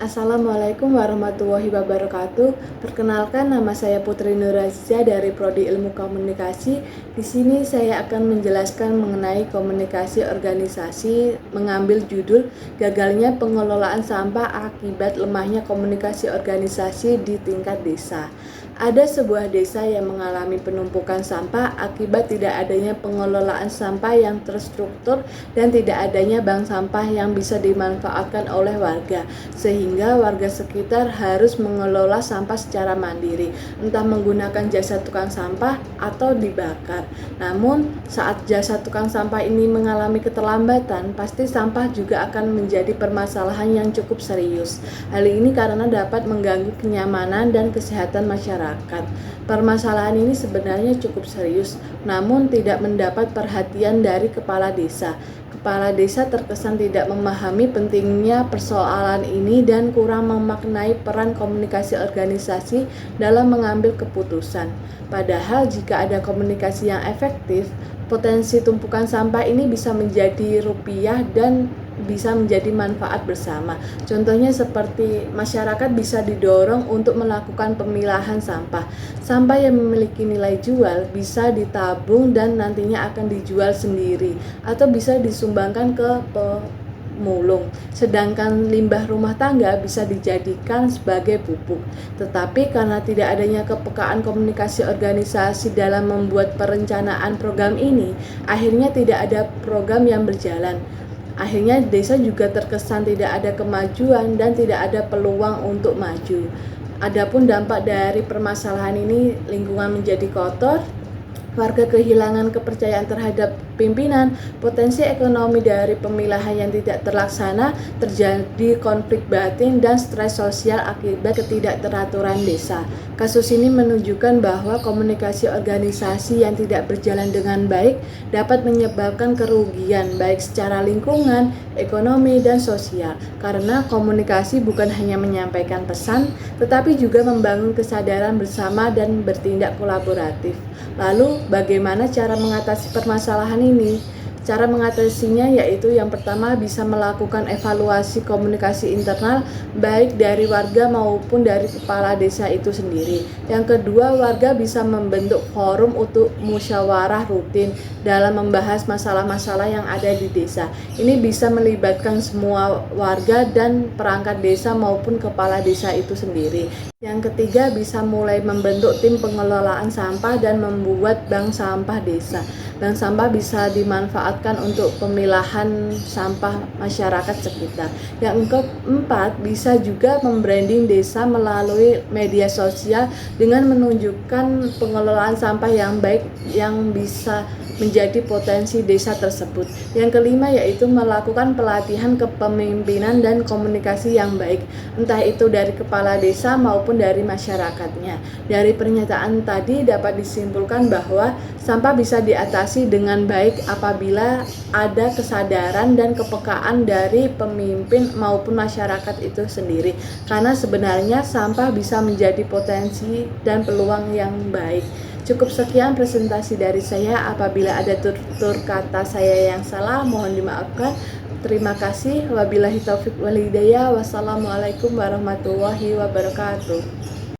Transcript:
Assalamualaikum warahmatullahi wabarakatuh. Perkenalkan, nama saya Putri Nurhazia dari Prodi Ilmu Komunikasi. Di sini saya akan menjelaskan mengenai komunikasi organisasi, mengambil judul gagalnya pengelolaan sampah akibat lemahnya komunikasi organisasi di tingkat desa. Ada sebuah desa yang mengalami penumpukan sampah akibat tidak adanya pengelolaan sampah yang terstruktur dan tidak adanya bank sampah yang bisa dimanfaatkan oleh warga, sehingga warga sekitar harus mengelola sampah secara mandiri, entah menggunakan jasa tukang sampah atau dibakar. Namun, saat jasa tukang sampah ini mengalami keterlambatan, pasti sampah juga akan menjadi permasalahan yang cukup serius. Hal ini karena dapat mengganggu kenyamanan dan kesehatan masyarakat. Permasalahan ini sebenarnya cukup serius, namun tidak mendapat perhatian dari kepala desa. Kepala desa terkesan tidak memahami pentingnya persoalan ini dan kurang memaknai peran komunikasi organisasi dalam mengambil keputusan. Padahal jika ada komunikasi yang efektif, potensi tumpukan sampah ini bisa menjadi rupiah dan bisa menjadi manfaat bersama. Contohnya seperti masyarakat bisa didorong untuk melakukan pemilahan sampah. Sampah yang memiliki nilai jual bisa ditabung dan nantinya akan dijual sendiri atau bisa disumbangkan ke pemulung. Sedangkan limbah rumah tangga bisa dijadikan sebagai pupuk. Tetapi karena tidak adanya kepekaan komunikasi organisasi dalam membuat perencanaan program ini, akhirnya tidak ada program yang berjalan. Akhirnya desa juga terkesan tidak ada kemajuan dan tidak ada peluang untuk maju. Adapun dampak dari permasalahan ini, lingkungan menjadi kotor, warga kehilangan kepercayaan terhadap pimpinan, potensi ekonomi dari pemilahan yang tidak terlaksana, terjadi konflik batin dan stres sosial akibat ketidakteraturan desa. Kasus ini menunjukkan bahwa komunikasi organisasi yang tidak berjalan dengan baik dapat menyebabkan kerugian baik secara lingkungan, ekonomi, dan sosial. Karena komunikasi bukan hanya menyampaikan pesan, tetapi juga membangun kesadaran bersama dan bertindak kolaboratif. Lalu, bagaimana cara mengatasi permasalahan ini? Cara mengatasinya yaitu yang pertama bisa melakukan evaluasi komunikasi internal baik dari warga maupun dari kepala desa itu sendiri. Yang kedua, warga bisa membentuk forum untuk musyawarah rutin dalam membahas masalah-masalah yang ada di desa. Ini bisa melibatkan semua warga dan perangkat desa maupun kepala desa itu sendiri. Yang ketiga, bisa mulai membentuk tim pengelolaan sampah dan membuat bank sampah desa. Bank sampah bisa dimanfaatkan untuk pemilahan sampah masyarakat sekitar. Yang keempat, bisa juga membranding desa melalui media sosial dengan menunjukkan pengelolaan sampah yang baik yang bisa menjadi potensi desa tersebut. Yang kelima yaitu melakukan pelatihan kepemimpinan dan komunikasi yang baik, entah itu dari kepala desa maupun dari masyarakatnya. Dari pernyataan tadi dapat disimpulkan bahwa sampah bisa diatasi dengan baik apabila ada kesadaran dan kepekaan dari pemimpin maupun masyarakat itu sendiri. Karena sebenarnya sampah bisa menjadi potensi dan peluang yang baik. Cukup sekian presentasi dari saya. Apabila ada tutur kata saya yang salah, mohon dimaafkan. Terima kasih. Wabillahi taufik wal hidayah. Wassalamualaikum warahmatullahi wabarakatuh.